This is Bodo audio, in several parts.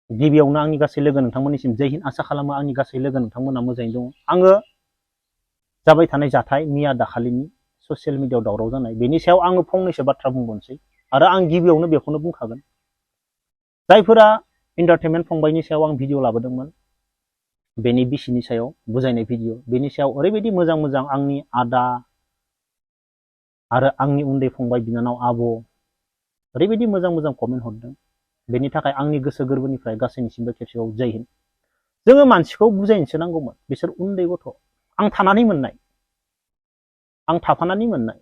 गिबियावनो आंनि गासै लोगो नोंथांमोननिसिम जय हिन्द आसा खालामो आंनि गासै लोगो नोंथांमोना मोजाङै दङ। आङो जाबाय थानाय जाथाय मैया दाखालिनि ससियेल मिडियायाव दावराव जानाय बेनि सायाव आङो फंनैसो बाथ्रा बुंबावनोसै आरो आं गिबियावनो बेखौनो बुंखागोन जायफोरा एन्टारटेनमेन्ट फंबायनि सायाव आं भिडिअ लाबोदोंमोन बेनि बिसिनि सायाव बुजायनाय भिडिअ बेनि सायाव ओरैबायदि मोजां मोजां आंनि आदा आरो आंनि उन्दै फंबाय बिनानाव आब' ओरैबायदि मोजां मोजां कमेन्ट हरदों बेनि थाखाय आंनि गोसो गोरबोनिफ्राय गासैनिसिमबो खेबसेबाव जय हिन्द। जोङो मानसिखौ बुजायनोसो नांगौमोन बिसोर उन्दै गथ' आं थानानै मोननाय आं थाफानानै मोननाय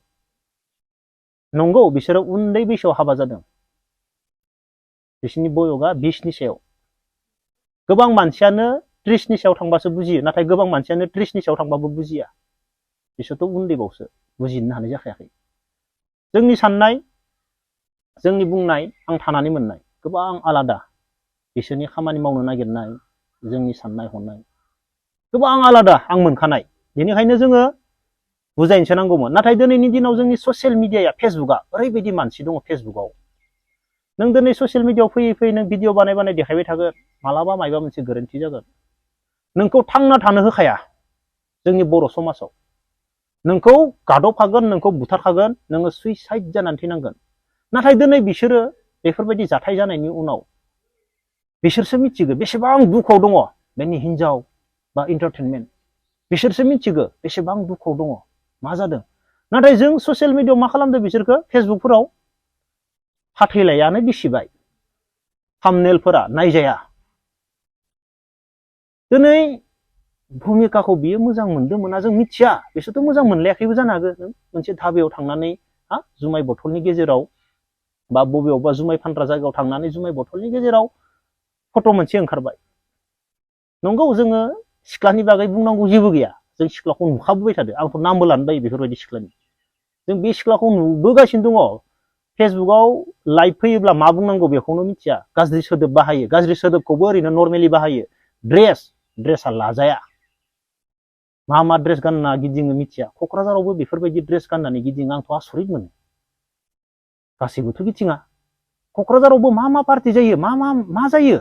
नंगौ बिसोरो उन्दै बैसोआव हाबा जादों बिसोरनि बयसआ 20नि सायाव गोबां मानसियानो 30नि सायाव थांबासो बुजियो नाथाय गोबां मानसियानो 30नि सायाव थांबाबो बुजिया बिसोरथ' उन्दैबावसो बुजिनो हानाय जाखायाखै। जोंनि साननाय जोंनि बुंनाय आं थानानै मोननाय गोबां आलादा बिसोरनि खामानि मावनो नागिरनाय जोंनि साननाय हनाय गोबां आलादा आं मोनखानाय बेनिखायनो जोङो बुजायनोसो नांगौमोन। नाथाय दिनैनि दिनाव जोंनि ससियेल मिडियाया फेसबुकआ ओरैबायदि मानसि दङ फेसबुकआव नों दिनै ससियेल मिडियायाव फैयै फैयै नों भिडिअ बानाय देखायबाय थागोन मालाबा मायबा मोनसे गोरोन्थि जागोन नोंखौ थांना थानो होखाया जोंनि बर' समाजाव नोंखौ गादबखागोन नोंखौ बुथारखागोन नोङो सुइसाइड जानानै थैनांगोन। नाथाय दिनै बिसोरो बेफोरबायदि जाथाय जानायनि उनाव बिसोरसो मिथिगो बेसेबां दुखुआव दङ बेनि हिनजाव बा एन्टारटेनमेन्ट बिसोरसो मिथिगो बेसेबां दुखुआव दङ मा जादों। नाथाय जों ससियेल मिडियायाव मा खालामदों बिसोरखो फेसबुकफोराव फाथैलायानो बिसिबाय थाम्बनेइलफोरा नायजाया दिनै भुमिकाखौ बियो मोजां मोनदों मोना जों मिथिया बिसोरथ' मोजां मोनलायाखैबो जानो हागौ नों मोनसे धाबायाव थांनानै जुमाय बथलनि गेजेराव बा बबेयावबा जुमाय फानग्रा जायगायाव थांनानै जुमाय बथलनि गेजेराव फट' मोनसे ओंखारबाय नंगौ जोङो सिख्लानि बागै बुंनांगौ जेबो गैया जों सिख्लाखौ नुखाबोबाय थादों आंथ' नामबो लानो बायो बेफोरबायदि सिख्लानि जों बे सिख्लाखौ नुबोगासिनो दङ फेसबुकआव लाइभ फैयोब्ला मा बुंनांगौ बेखौनो मिथिया गाज्रि सोदोब बाहायो गाज्रि सोदोबखौबो ओरैनो नर्मेलि बाहायो ड्रेसा लाजाया मा मा ड्रेस गानना गिदिङो मिथिया क'क्राझारावबो बेफोरबायदि ड्रेस गाननानै गिदिङो आंथ' आसरित मोनो गासैबोथ' गिथिङा क'क्राझारावबो मा मा पार्टि जायो मा जायो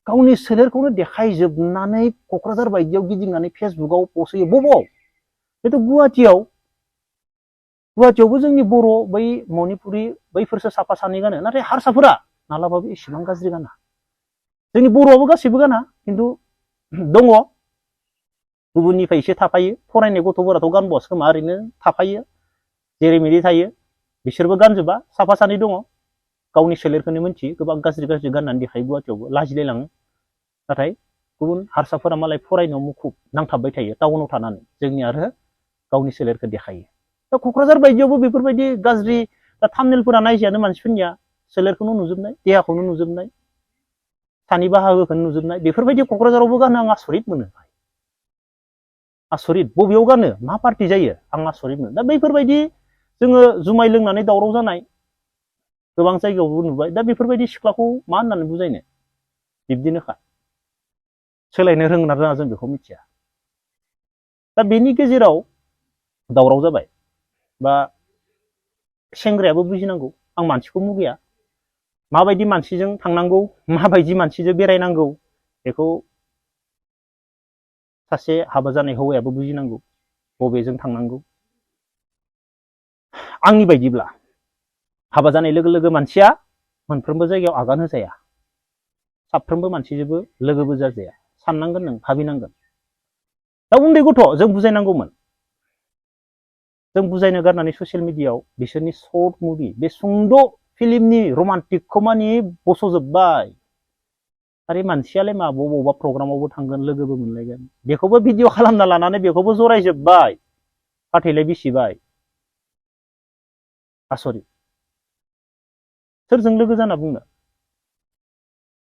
गावनि सोलेरखौनो देखायजोबनानै क'क्राझार बायदियाव गिदिंनानै फेसबुकआव पस्ट होयो बबाव बेथ' गुवाहाटियावबो जोंनि बर' बै मणिपुरि बैफोरसो साफा सानै गानो नाथाय हारसाफोरा मालाबाबो एसेबां गाज्रि गाना जोंनि बर'आबो गासैबो गाना खिन्थु दङ गुबुननिफ्राय एसे थाफायो फरायनाय गथ'फोराथ' गानबावासो खोमा ओरैनो थाफायो जेरैमेरै थायो बिसोरबो गानजोबा साफा सानै दङ गावनि सोलेरखौनो मिथियो गोबां गाज्रि गाज्रि गाननानै देखायो गुवाहाटियावबो लाजिलायलाङो नाथाय गुबुन हारसाफोरा मालाय फरायनायाव मुखुब नांथाबबाय थायो टाउनाव थानानै जोंनि आरो गावनि सोलेरखौ देखायो दा क'क्राझार बायदियावबो बेफोरबायदि गाज्रि थाम्बनेइलफोरा नायजायानो मानसिफोरनिया सोलेरखौनो नुजोबनाय देहाखौनो नुजोबनाय सानि बाहागोखौनो नुजोबनाय बेफोरबायदि क'क्राझारावबो गानो आं आसरित मोनो आसरित बबेयाव गानो मा पार्टि जायो आं आसरित मोनो दा बैफोरबायदि जोङो जुमाय लोंनानै दावराव जानाय गोबां जायगायावबो नुबाय दा बेफोरबायदि सिख्लाखौ मा होननानै बुजायनो बिब्दिनोखा सोलायनो रोंना रोङा जों बेखौ मिथिया दा बेनि गेजेराव दावराव जाबाय बा सेंग्रायाबो बुजिनांगौ आं मानसिखौ मुगैया माबायदि मानसिजों थांनांगौ माबायदि मानसिजों बेरायनांगौ बेखौ सासे हाबा जानाय हौवायाबो बुजिनांगौ बबेजों थांनांगौ आंनि बायदिब्ला हाबा जानाय लोगो लोगो मानसिया मोनफ्रोमबो जायगायाव आगान होजाया साफ्रोमबो मानसिजोंबो लोगोबो जाजाया साननांगोन नों भाबिनांगोन दा उन्दै गथ' जों बुजायनांगौमोन जों बुजायनो गारनानै ससियेल मिडियायाव बिसोरनि सर्ट मुभि बे सुंद' फिल्मनि रमान्टिकखौ मानि बस'जोब्बाय आरो मानसियालाय मा बबावबा प्रग्रामावबो थांगोन लोगोबो मोनलायगोन बेखौबो भिडिअ खालामना लानानै बेखौबो जरायजोब्बाय फाथैलाय बिसिबाय आसरित सोरजों लोगो जाना बुंनो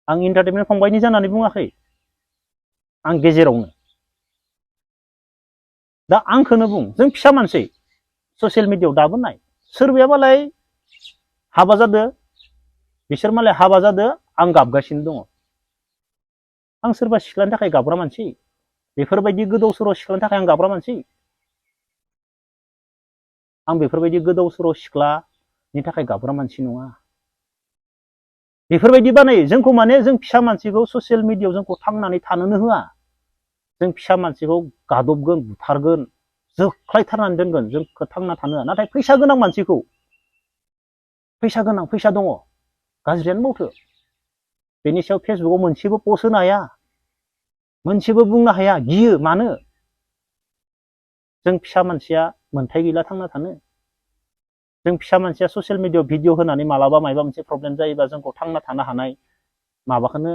आं एन्टारटेनमेन्ट फंबायनि जानानै बुङाखै आं गेजेरावनो दा आंखौनो बुं जों फिसा मानसि ससियेल मिडियायाव दाबो नाय सोरबाया मालाय हाबा जादो बिसोर मालाय हाबा जादो आं गाबगासिनो दङ आं सोरबा सिख्लानि थाखाय गाबग्रा मानसि बेफोरबायदि गोदाव सोराव सिख्लानि थाखाय आं गाबग्रा मानसि आं बेफोरबायदि गोदाव सोराव सिख्लानि थाखाय गाबग्रा मानसि नङा बेफोरबायदि बानायो जोंखौ माने जों फिसा मानसिखौ ससियेल मिडियायाव जोंखौ थांनानै थानोनो होआ जों फिसा मानसिखौ गादबगोन बुथारगोन जोख्लायथारनानै दोनगोन जोंखौ थांना थानो होआ नाथाय फैसा गोनां मानसिखौ फैसा गोनां फैसा दङ गाज्रियानो बावथो बेनि सायाव फेसबुकआव मोनसेबो पस्ट होनो हाया मोनसेबो बुंनो हाया गियो मानो जों फिसा मानसिया मोन्थाय गैला थांना थानो जों फिसा मानसिया ससियेल मिडियायाव भिडिअ होनानै मालाबा माबा मोनसे प्रब्लेम जायोबा जोंखौ थांना थानो हानाय माबाखौनो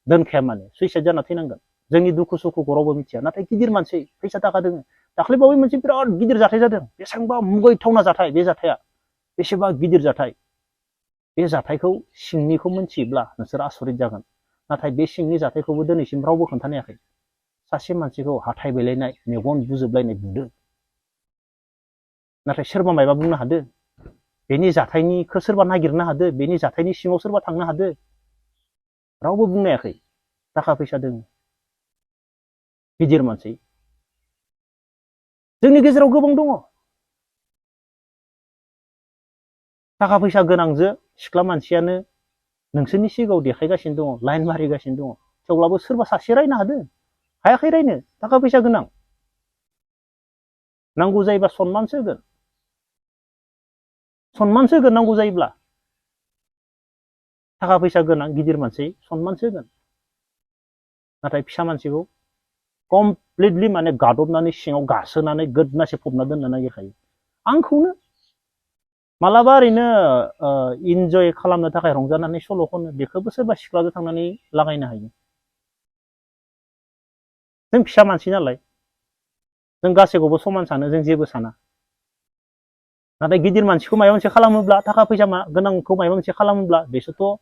दोनखाया माने सुइसाइड जाना थैनांगोन जोंनि दुखु सुखुखौ रावबो मिथिया नाथाय गिदिर मानसि फैसा थाखा दोङो दाख्लैबावै मोनसे बिराद गिदिर जाथाय जादों बेसेबांबा मुगैथावना जाथाय बे जाथाया बेसेबा गिदिर जाथाय बे जाथायखौ सिंनिखौ मोनथियोब्ला नोंसोर आसरित जागोन नाथाय बे सिंनि जाथायखौबो दिनैसिम रावबो खोन्थानो हायाखै सासे मानसिखौ हाथाय बेलायनाय मेगन बुजोबलायनाय बुदों नाथाय सोरबा मायबा बुंनो हादो बेनि जाथायनिखौ सोरबा नागिरनो हादो बेनि जाथायनि सिङाव सोरबा थांनो हादो रावबो बुंनो हायाखै थाखा फैसा दों गिदिर मानसि जोंनि गेजेराव गोबां दङ थाखा फैसा गोनांजों सिख्ला मानसियानो नोंसोरनि सिगाङाव देखायगासिनो दङ लाइन मारिगासिनो दङ थेवब्लाबो सोरबा सासे रायनो हादो हायाखै रायनो थाखा फैसा गोनां नांगौ जायोबा सनमानसो होगोन नांगौ जायोब्ला थाखा फैसा गोनां गिदिर मानसि सनमानसो होगोन नाथाय फिसा मानसिखौ कमप्लिटलि माने गादबनानै सिङाव गासोनानै गोदनासे फबना दोननो नागिरखायो आंखौनो मालाबा ओरैनो इन्जय खालामनो थाखाय रंजानानै सल' खनो बेखौबो सोरबा सिख्लाजों थांनानै लागायनो हायो जों फिसा मानसि नालाय जों गासैखौबो समान सानो जों जेबो साना नाथाय गिदिर मानसिखौ माबा मोनसे खालामोब्ला थाखा फैसा गोनांखौ माबा मोनसे खालामोब्ला बिसोरथ'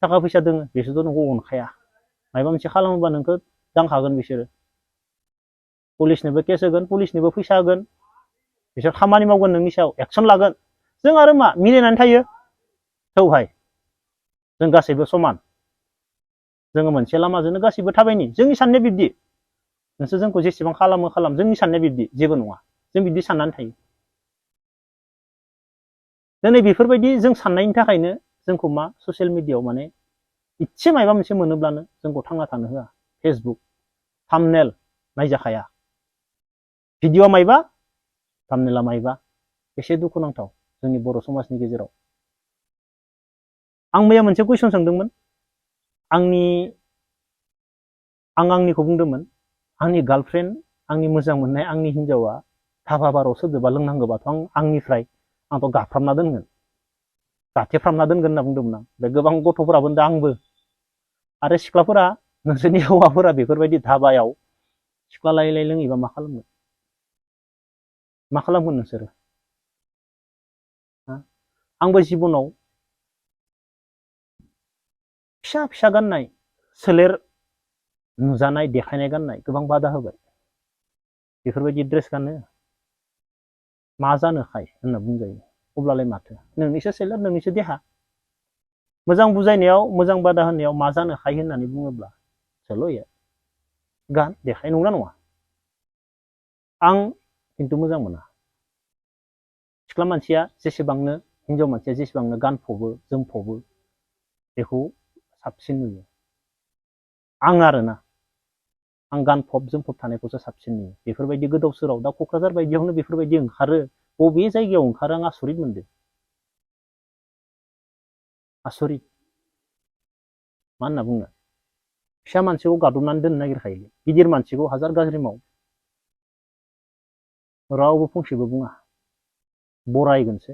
थाखा फैसा दोङो बिसोरथ' नोंखौ अनखाया माबा मोनसे खालामोबा नोंखौ दांखागोन बिसोरो पुलिसनोबो केस होगोन पुलिसनोबो फैसा होगोन बिसोर खामानि मावगोन नोंनि सायाव एक्सन लागोन जों आरो मा मिलायनानै थायो थौहाय जों गासैबो समान जोङो मोनसे लामाजोंनो गासैबो थाबायनि जोंनि साननाया बिब्दि नोंसोर जोंखौ जेसेबां खालाम जोंनि साननाया बिब्दि जेबो नङा जों बिब्दि साननानै थायो दिनै बेफोरबायदि जों साननायनि थाखायनो जोंखौ मा ससियेल मिडियायाव माने इसे माबा मोनसे मोनोब्लानो जोंखौ थांना थानो होआ फेसबुक थाम्बनेल नायजाखाया भिडिअ मायबा थाम्बनेला मायबा एसे दुखुनांथाव जोंनि बर' समाजनि गेजेराव आं मैया मोनसे कुइसन सोंदोंमोन आंनिखौ बुंदोंमोन आंनि गार्लफ्रेन्ड आंनि मोजां मोननाय आंनि हिन्जावा धाबा बाराव सोरजोंबा लोंनांगौबाथ' आंथ' गाफ्रामना दोनगोन गाथेफ्रामना दोनगोन होनना बुंदोंमोन आं बे गोबां गथ'फोराबो दा आंबो आरो सिख्लाफोरा नोंसोरनि हौवाफोरा बेफोरबायदि धाबायाव सिख्ला लायै लायै लोङैबा मा खालामगोन नोंसोरो आंबो जिबनाव फिसा फिसा गाननाय सोलेर नुजानाय देखायनाय गाननाय गोबां बादा होबाय बेफोरबायदि ड्रेस गानो मा जानोखाय होनना बुंजायो अब्लालाय माथो नोंनिसो सोलेर नोंनिसो देहा मोजां बुजायनायाव मोजां बादा होनायाव मा जानोखाय होननानै बुङोब्ला चल'या गान देखाय नंगौना नङा आं खिन्थु मोजां मोना सिख्ला मानसिया जेसेबांनो हिन्जाव मानसिया जेसेबांनो गानफबो जोमफबो बेखौ साबसिन नुयो आं गानफब जोमफब थानायखौसो साबसिन नुयो बेफोरबायदि गोदाव सोराव दा क'क्राझार बायदियावनो बेफोरबायदि ओंखारो बबे जायगायाव ओंखारो आं आसरित मोनदों आसरित मा होनना बुंनो फिसा मानसिखौ गादबनानै दोननो नागिरखायो गिदिर मानसिखौ हाजार गाज्रि माव रावबो फंसेबो बुङा बरायगोनसो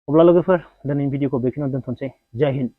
अब्ला लोगोफोर दिनैनि भिडिअखौ बेखिनियाव दोनथ'नोसै जय हिन्द